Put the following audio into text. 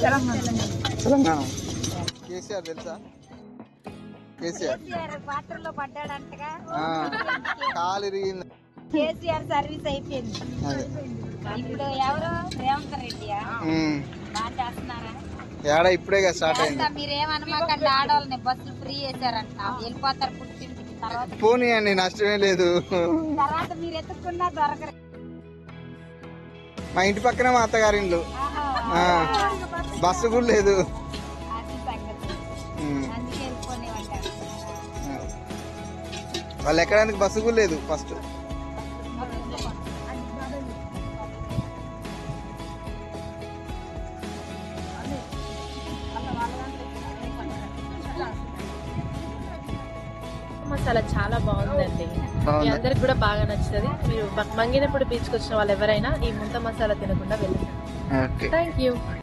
తెలంగాణ. కేసీఆర్ తెలుసా? కేసీఆర్ పాత్రలో పడ్డాడంటగా కాలు ఇరిగింది. కేసీఆర్ సర్వీస్ అయిపోయింది. ఇప్పుడు ఎవరు రేవంత్ రెడ్డియా బాగా చేస్తున్నారా? ఏడా ఇప్పుడే స్టార్ట్ అయింది. మీరేమనమాకండి, ఆడవాళ్ళని బస్సులు ఫ్రీ చేశారంట, వెళ్ళిపోతారు పుట్టింటికి. తర్వాత పోనీ అండి, నష్టమే లేదు. తర్వాత మీరు ఎత్తుకున్నా దొరకరు. మా ఇంటి పక్కన మా అత్తగారి ఇల్లు, బస్సు కూడా లేదు. అది సంగతి. అందుకే వెళ్ళిపోనేవంటారు. వాళ్ళు ఎక్కడానికి బస్సు కూడా లేదు ఫస్ట్. మసాలా చాలా బాగుందండి. మీ అందరికి కూడా బాగా నచ్చుతుంది. మీరు మంగినప్పుడు బీచ్కి వచ్చిన వాళ్ళు ఎవరైనా ఈ ముంత మసాలా తినకుండా వెళ్ళండి. Thank you.